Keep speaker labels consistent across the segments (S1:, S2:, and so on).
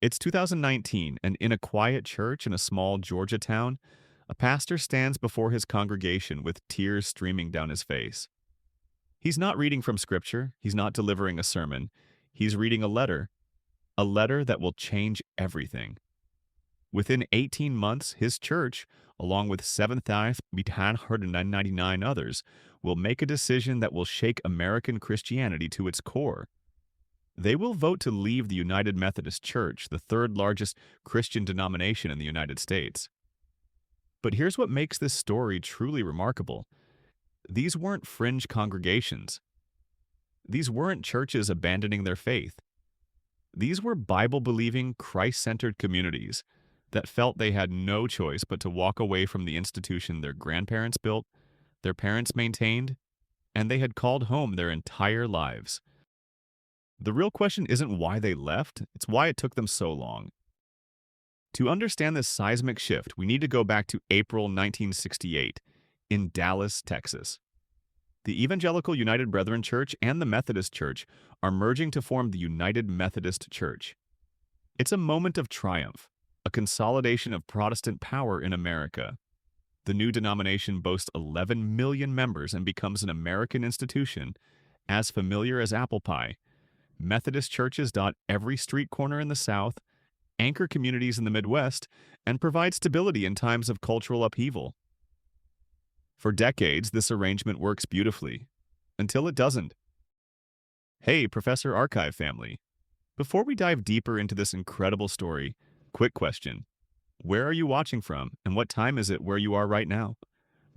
S1: It's 2019, and in a quiet church in a small Georgia town, a pastor stands before his congregation with tears streaming down his face. He's not reading from scripture, he's not delivering a sermon, he's reading a letter that will change everything. Within 18 months, his church, along with 7,999 others, will make a decision that will shake American Christianity to its core. They will vote to leave the United Methodist Church, the third largest Christian denomination in the United States. But here's what makes this story truly remarkable. These weren't fringe congregations. These weren't churches abandoning their faith. These were Bible-believing, Christ-centered communities that felt they had no choice but to walk away from the institution their grandparents built, their parents maintained, and they had called home their entire lives. The real question isn't why they left, it's why it took them so long. To understand this seismic shift, we need to go back to April 1968 in Dallas, Texas. The Evangelical United Brethren Church and the Methodist Church are merging to form the United Methodist Church. It's a moment of triumph, a consolidation of Protestant power in America. The new denomination boasts 11 million members and becomes an American institution as familiar as apple pie. Methodist churches dot every street corner in the South, anchor communities in the Midwest, and provide stability in times of cultural upheaval. For decades, this arrangement works beautifully, until it doesn't. Hey, Professor Archive family. Before we dive deeper into this incredible story, quick question. Where are you watching from, and what time is it where you are right now?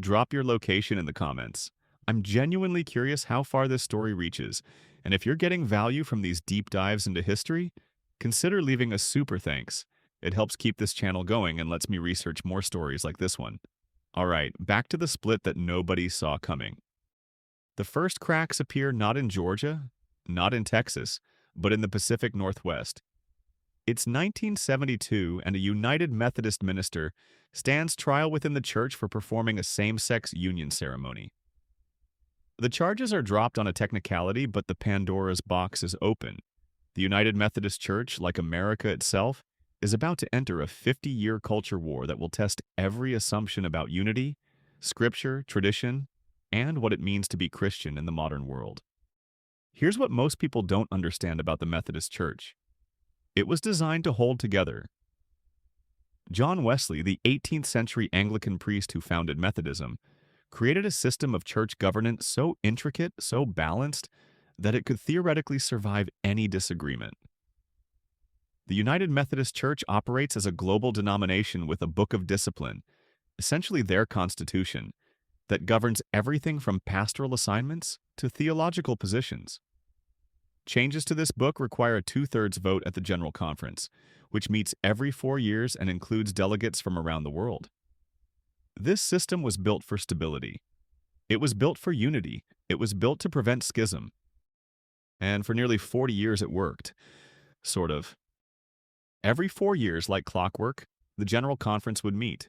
S1: Drop your location in the comments. I'm genuinely curious how far this story reaches, and if you're getting value from these deep dives into history, consider leaving a super thanks. It helps keep this channel going and lets me research more stories like this one. All right, back to the split that nobody saw coming. The first cracks appear not in Georgia, not in Texas, but in the Pacific Northwest. It's 1972, and a United Methodist minister stands trial within the church for performing a same-sex union ceremony. The charges are dropped on a technicality, but the Pandora's box is open. The United Methodist Church, like America itself, is about to enter a 50-year culture war that will test every assumption about unity, scripture, tradition, and what it means to be Christian in the modern world. Here's what most people don't understand about the Methodist Church. It was designed to hold together. John Wesley, the 18th century Anglican priest who founded Methodism, created a system of church governance so intricate, so balanced, that it could theoretically survive any disagreement. The United Methodist Church operates as a global denomination with a book of discipline, essentially their constitution, that governs everything from pastoral assignments to theological positions. Changes to this book require a 2/3 vote at the General Conference, which meets every 4 years and includes delegates from around the world. This system was built for stability. It was built for unity. It was built to prevent schism. And for nearly 40 years it worked. Sort of. Every 4 years, like clockwork, the General Conference would meet.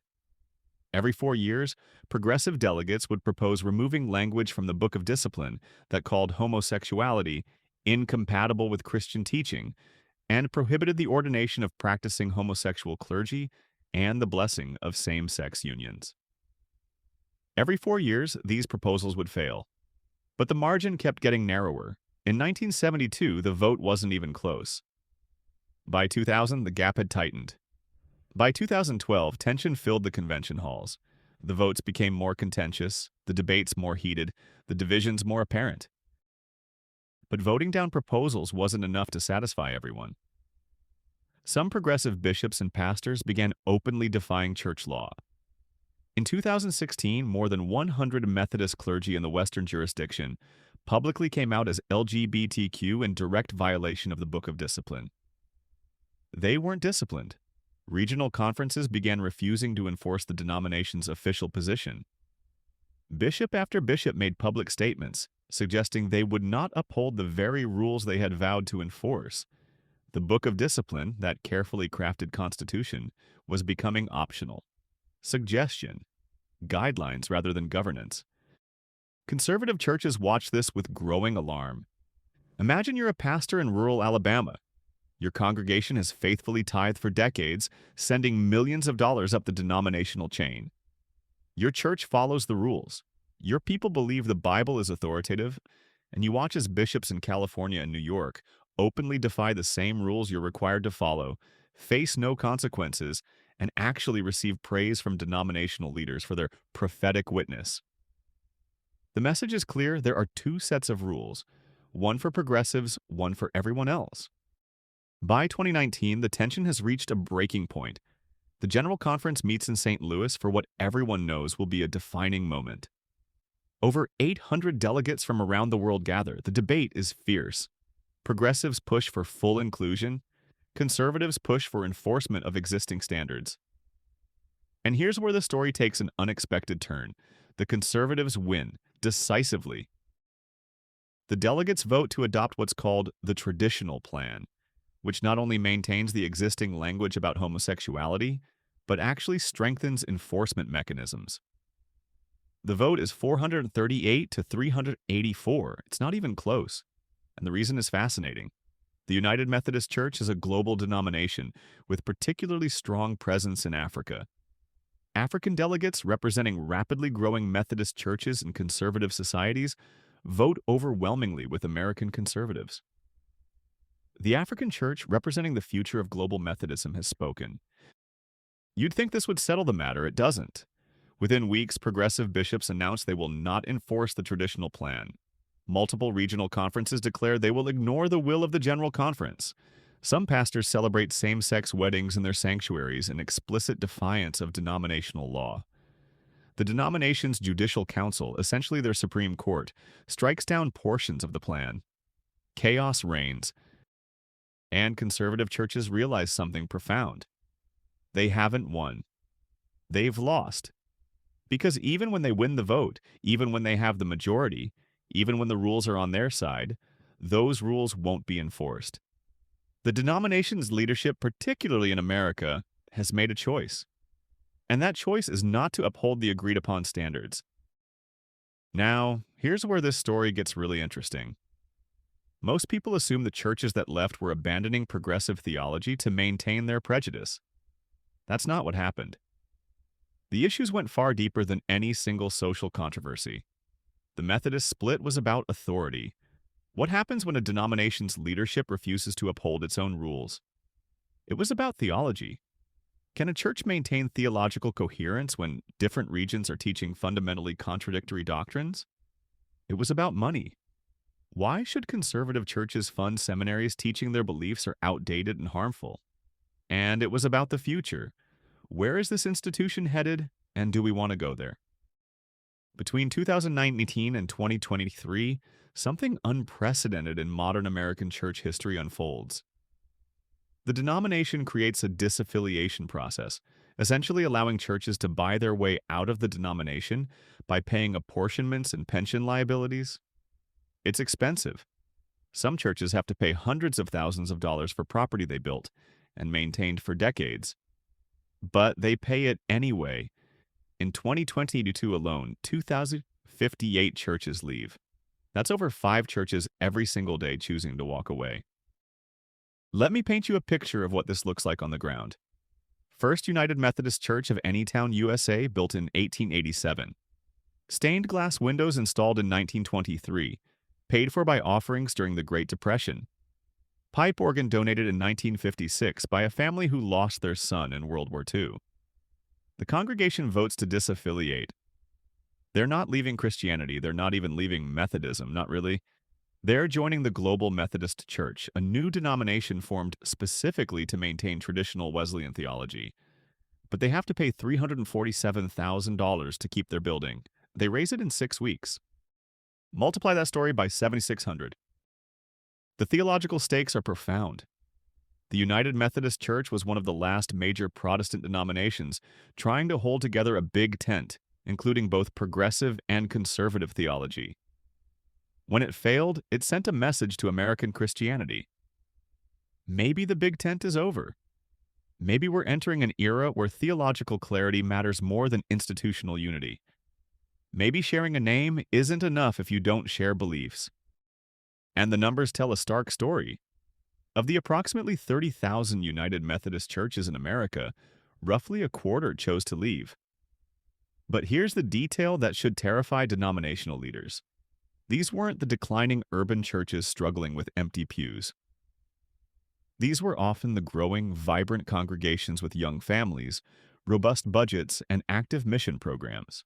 S1: Every 4 years, progressive delegates would propose removing language from the Book of Discipline that called homosexuality incompatible with Christian teaching and prohibited the ordination of practicing homosexual clergy and the blessing of same-sex unions. Every 4 years, these proposals would fail. But the margin kept getting narrower. In 1972, the vote wasn't even close. By 2000, the gap had tightened. By 2012, tension filled the convention halls. The votes became more contentious, the debates more heated, the divisions more apparent. But voting down proposals wasn't enough to satisfy everyone. Some progressive bishops and pastors began openly defying church law. In 2016, more than 100 Methodist clergy in the Western jurisdiction publicly came out as LGBTQ in direct violation of the Book of Discipline. They weren't disciplined. Regional conferences began refusing to enforce the denomination's official position. Bishop after bishop made public statements, suggesting they would not uphold the very rules they had vowed to enforce. The Book of Discipline, that carefully crafted constitution, was becoming optional. Suggestion. Guidelines rather than governance. Conservative churches watched this with growing alarm. Imagine you're a pastor in rural Alabama. Your congregation has faithfully tithed for decades, sending millions of dollars up the denominational chain. Your church follows the rules. Your people believe the Bible is authoritative, and you watch as bishops in California and New York openly defy the same rules you're required to follow, face no consequences, and actually receive praise from denominational leaders for their prophetic witness. The message is clear: there are two sets of rules, one for progressives, one for everyone else. By 2019, the tension has reached a breaking point. The General Conference meets in St. Louis for what everyone knows will be a defining moment. Over 800 delegates from around the world gather. The debate is fierce. Progressives push for full inclusion. Conservatives push for enforcement of existing standards. And here's where the story takes an unexpected turn. The conservatives win, decisively. The delegates vote to adopt what's called the traditional plan, which not only maintains the existing language about homosexuality, but actually strengthens enforcement mechanisms. The vote is 438 to 384. It's not even close. And the reason is fascinating. The United Methodist Church is a global denomination with particularly strong presence in Africa. African delegates representing rapidly growing Methodist churches and conservative societies vote overwhelmingly with American conservatives. The African church, representing the future of global Methodism, has spoken. You'd think this would settle the matter. It doesn't. Within weeks, progressive bishops announced they will not enforce the traditional plan. Multiple regional conferences declare they will ignore the will of the General Conference. Some pastors celebrate same-sex weddings in their sanctuaries in explicit defiance of denominational law. The denomination's judicial council, essentially their Supreme Court, strikes down portions of the plan. Chaos reigns, and conservative churches realize something profound. They haven't won. They've lost. Because even when they win the vote, even when they have the majority, even when the rules are on their side, those rules won't be enforced. The denomination's leadership, particularly in America, has made a choice. And that choice is not to uphold the agreed-upon standards. Now, here's where this story gets really interesting. Most people assume the churches that left were abandoning progressive theology to maintain their prejudice. That's not what happened. The issues went far deeper than any single social controversy. The Methodist split was about authority. What happens when a denomination's leadership refuses to uphold its own rules? It was about theology. Can a church maintain theological coherence when different regions are teaching fundamentally contradictory doctrines? It was about money. Why should conservative churches fund seminaries teaching their beliefs are outdated and harmful? And it was about the future. Where is this institution headed, and do we want to go there? Between 2019 and 2023, something unprecedented in modern American church history unfolds. The denomination creates a disaffiliation process, essentially allowing churches to buy their way out of the denomination by paying apportionments and pension liabilities. It's expensive. Some churches have to pay hundreds of thousands of dollars for property they built and maintained for decades. But they pay it anyway. In 2022 alone, 2,058 churches leave. That's over 5 churches every single day choosing to walk away. Let me paint you a picture of what this looks like on the ground. First United Methodist Church of Anytown, USA, built in 1887. Stained glass windows installed in 1923, paid for by offerings during the Great Depression. Pipe organ donated in 1956 by a family who lost their son in World War II. The congregation votes to disaffiliate. They're not leaving Christianity, they're not even leaving Methodism, not really. They're joining the Global Methodist Church, a new denomination formed specifically to maintain traditional Wesleyan theology. But they have to pay $347,000 to keep their building. They raise it in 6 weeks. Multiply that story by 7,600. The theological stakes are profound. The United Methodist Church was one of the last major Protestant denominations trying to hold together a big tent, including both progressive and conservative theology. When it failed, it sent a message to American Christianity. Maybe the big tent is over. Maybe we're entering an era where theological clarity matters more than institutional unity. Maybe sharing a name isn't enough if you don't share beliefs. And the numbers tell a stark story. Of the approximately 30,000 United Methodist churches in America, roughly a quarter chose to leave. But here's the detail that should terrify denominational leaders. These weren't the declining urban churches struggling with empty pews. These were often the growing, vibrant congregations with young families, robust budgets, and active mission programs.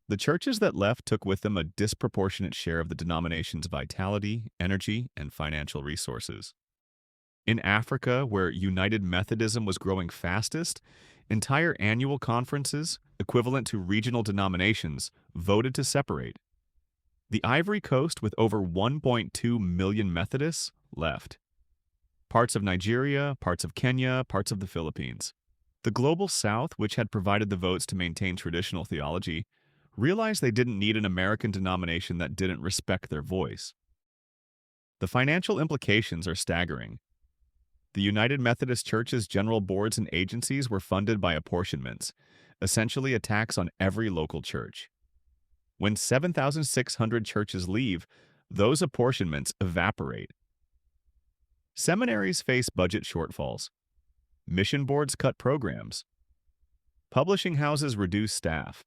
S1: The churches that left took with them a disproportionate share of the denomination's vitality, energy, and financial resources. In Africa, where United Methodism was growing fastest, entire annual conferences, equivalent to regional denominations, voted to separate. The Ivory Coast, with over 1.2 million Methodists, left. Parts of Nigeria, parts of Kenya, parts of the Philippines. The Global South, which had provided the votes to maintain traditional theology, realized they didn't need an American denomination that didn't respect their voice. The financial implications are staggering. The United Methodist Church's general boards and agencies were funded by apportionments, essentially a tax on every local church. When 7,600 churches leave, those apportionments evaporate. Seminaries face budget shortfalls. Mission boards cut programs. Publishing houses reduce staff.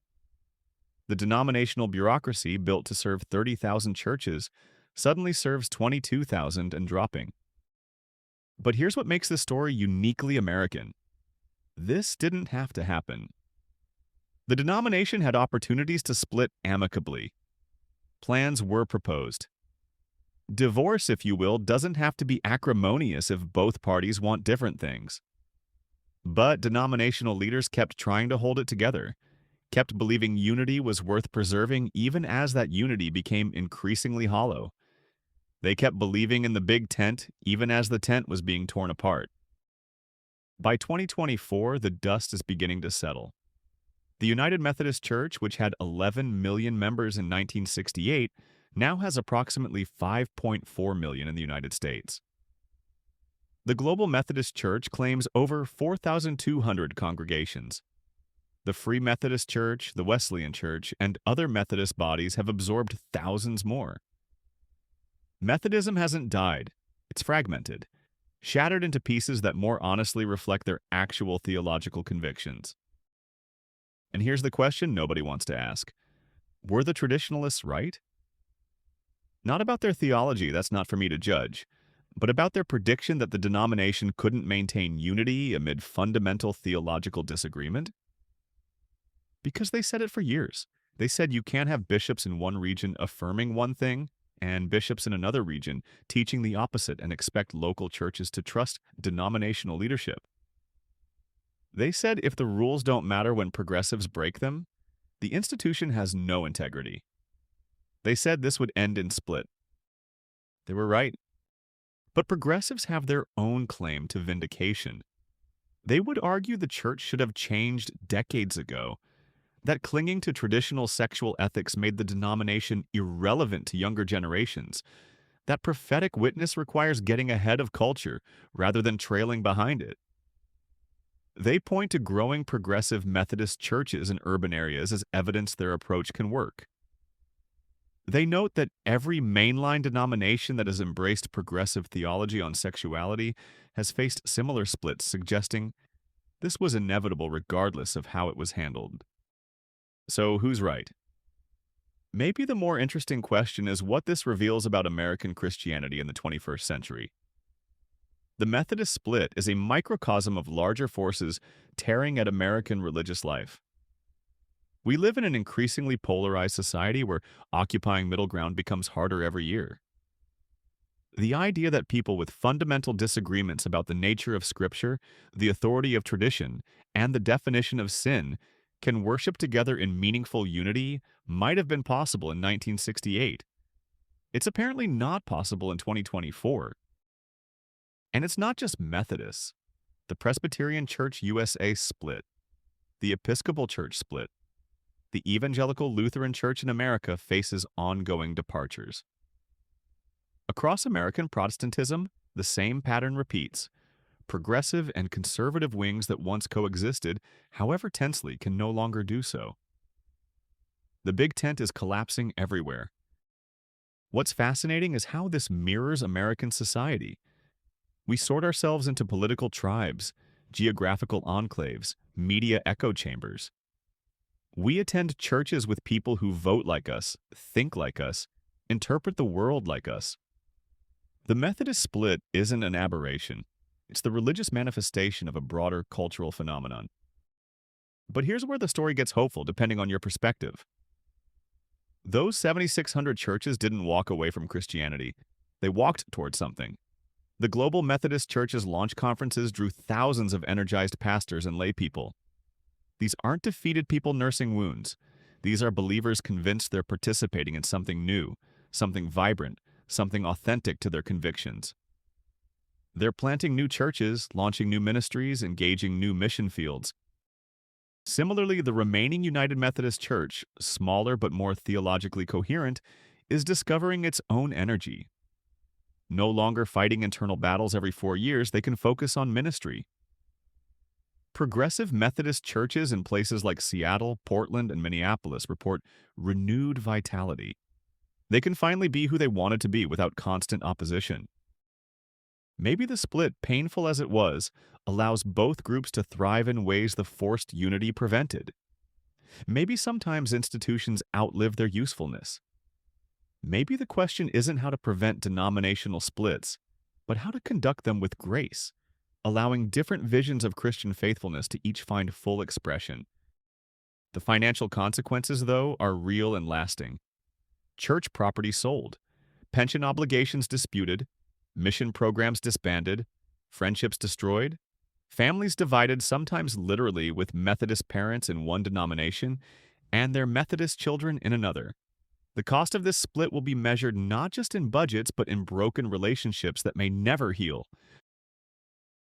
S1: The denominational bureaucracy built to serve 30,000 churches suddenly serves 22,000 and dropping. But here's what makes this story uniquely American. This didn't have to happen. The denomination had opportunities to split amicably. Plans were proposed. Divorce, if you will, doesn't have to be acrimonious if both parties want different things. But denominational leaders kept trying to hold it together, kept believing unity was worth preserving even as that unity became increasingly hollow. They kept believing in the big tent even as the tent was being torn apart. By 2024, the dust is beginning to settle. The United Methodist Church, which had 11 million members in 1968, now has approximately 5.4 million in the United States. The Global Methodist Church claims over 4,200 congregations. The Free Methodist Church, the Wesleyan Church, and other Methodist bodies have absorbed thousands more. Methodism hasn't died. It's fragmented, shattered into pieces that more honestly reflect their actual theological convictions. And here's the question nobody wants to ask. Were the traditionalists right? Not about their theology, that's not for me to judge, but about their prediction that the denomination couldn't maintain unity amid fundamental theological disagreement? Because they said it for years. They said you can't have bishops in one region affirming one thing and bishops in another region teaching the opposite and expect local churches to trust denominational leadership. They said if the rules don't matter when progressives break them, the institution has no integrity. They said this would end in split. They were right. But progressives have their own claim to vindication. They would argue the church should have changed decades ago, that clinging to traditional sexual ethics made the denomination irrelevant to younger generations, that prophetic witness requires getting ahead of culture rather than trailing behind it. They point to growing progressive Methodist churches in urban areas as evidence their approach can work. They note that every mainline denomination that has embraced progressive theology on sexuality has faced similar splits, suggesting this was inevitable regardless of how it was handled. So who's right? Maybe the more interesting question is what this reveals about American Christianity in the 21st century. The Methodist split is a microcosm of larger forces tearing at American religious life. We live in an increasingly polarized society where occupying middle ground becomes harder every year. The idea that people with fundamental disagreements about the nature of Scripture, the authority of tradition, and the definition of sin can worship together in meaningful unity might have been possible in 1968. It's apparently not possible in 2024. And it's not just Methodists. The Presbyterian Church USA split. The Episcopal Church split. The Evangelical Lutheran Church in America faces ongoing departures. Across American Protestantism, the same pattern repeats. Progressive and conservative wings that once coexisted, however tensely, can no longer do so. The big tent is collapsing everywhere. What's fascinating is how this mirrors American society. We sort ourselves into political tribes, geographical enclaves, media echo chambers. We attend churches with people who vote like us, think like us, interpret the world like us. The Methodist split isn't an aberration. It's the religious manifestation of a broader cultural phenomenon. But here's where the story gets hopeful, depending on your perspective. Those 7,600 churches didn't walk away from Christianity. They walked toward something. The Global Methodist Church's launch conferences drew thousands of energized pastors and laypeople. These aren't defeated people nursing wounds. These are believers convinced they're participating in something new, something vibrant, something authentic to their convictions. They're planting new churches, launching new ministries, engaging new mission fields. Similarly, the remaining United Methodist Church, smaller but more theologically coherent, is discovering its own energy. No longer fighting internal battles every 4 years, they can focus on ministry. Progressive Methodist churches in places like Seattle, Portland, and Minneapolis report renewed vitality. They can finally be who they wanted to be without constant opposition. Maybe the split, painful as it was, allows both groups to thrive in ways the forced unity prevented. Maybe sometimes institutions outlive their usefulness. Maybe the question isn't how to prevent denominational splits, but how to conduct them with grace, allowing different visions of Christian faithfulness to each find full expression. The financial consequences, though, are real and lasting. Church property sold, pension obligations disputed, mission programs disbanded, friendships destroyed, families divided, sometimes literally, with Methodist parents in one denomination and their Methodist children in another. The cost of this split will be measured not just in budgets, but in broken relationships that may never heal.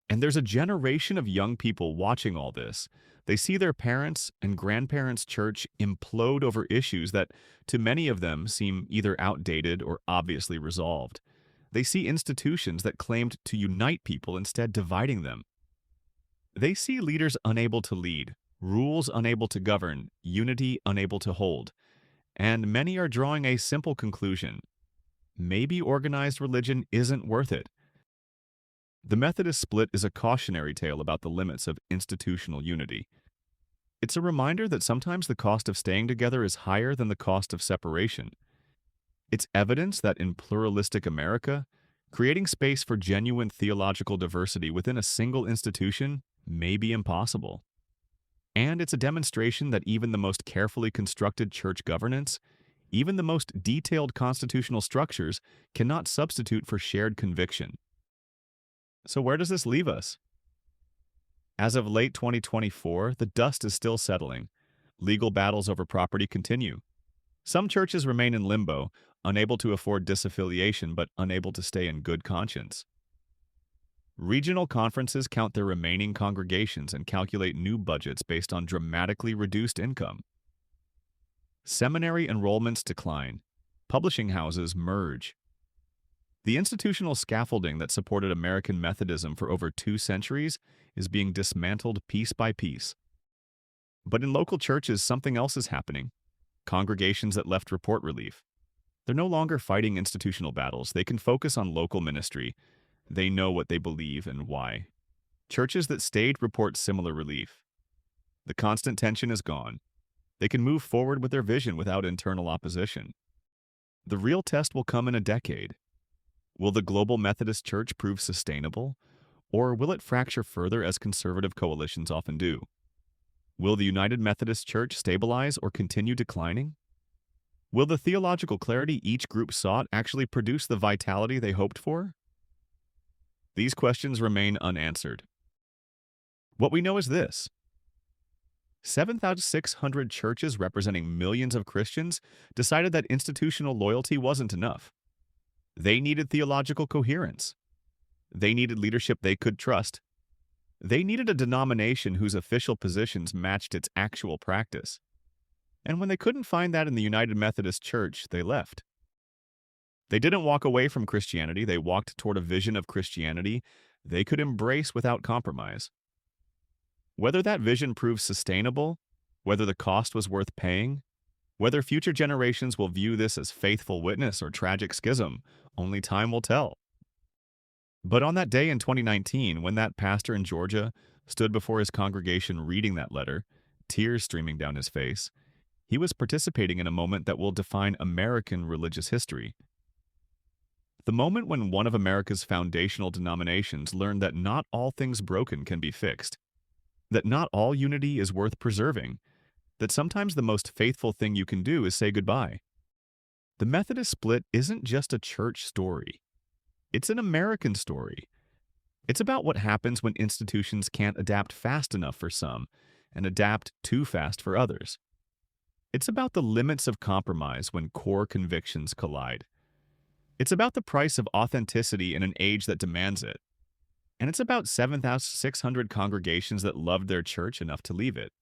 S1: And there's a generation of young people watching all this. They see their parents' and grandparents' church implode over issues that, to many of them, seem either outdated or obviously resolved. They see institutions that claimed to unite people instead dividing them. They see leaders unable to lead, rules unable to govern, unity unable to hold. And many are drawing a simple conclusion. Maybe organized religion isn't worth it. The Methodist split is a cautionary tale about the limits of institutional unity. It's a reminder that sometimes the cost of staying together is higher than the cost of separation. It's evidence that in pluralistic America, creating space for genuine theological diversity within a single institution may be impossible. And it's a demonstration that even the most carefully constructed church governance, even the most detailed constitutional structures, cannot substitute for shared conviction. So where does this leave us? As of late 2024, the dust is still settling. Legal battles over property continue. Some churches remain in limbo, unable to afford disaffiliation but unable to stay in good conscience. Regional conferences count their remaining congregations and calculate new budgets based on dramatically reduced income. Seminary enrollments decline. Publishing houses merge. The institutional scaffolding that supported American Methodism for over 2 centuries is being dismantled piece by piece. But in local churches, something else is happening. Congregations that left report relief. They're no longer fighting institutional battles. They can focus on local ministry. They know what they believe and why. Churches that stayed report similar relief. The constant tension is gone. They can move forward with their vision without internal opposition. The real test will come in a decade. Will the Global Methodist Church prove sustainable, or will it fracture further as conservative coalitions often do? Will the United Methodist Church stabilize or continue declining? Will the theological clarity each group sought actually produce the vitality they hoped for? These questions remain unanswered. What we know is this: 7,600 churches representing millions of Christians decided that institutional loyalty wasn't enough. They needed theological coherence. They needed leadership they could trust. They needed a denomination whose official positions matched its actual practice. And when they couldn't find that in the United Methodist Church, they left. They didn't walk away from Christianity. They walked toward a vision of Christianity they could embrace without compromise. Whether that vision proves sustainable, whether the cost was worth paying, whether future generations will view this as faithful witness or tragic schism, only time will tell. But on that day in 2019, when that pastor in Georgia stood before his congregation reading that letter, tears streaming down his face, he was participating in a moment that will define American religious history. The moment when one of America's foundational denominations learned that not all things broken can be fixed, that not all unity is worth preserving, that sometimes the most faithful thing you can do is say goodbye. The Methodist split isn't just a church story, it's an American story. It's about what happens when institutions can't adapt fast enough for some and adapt too fast for others. It's about the limits of compromise when core convictions collide. It's about the price of authenticity in an age that demands it. And it's about 7,600 congregations that loved their church enough to leave it.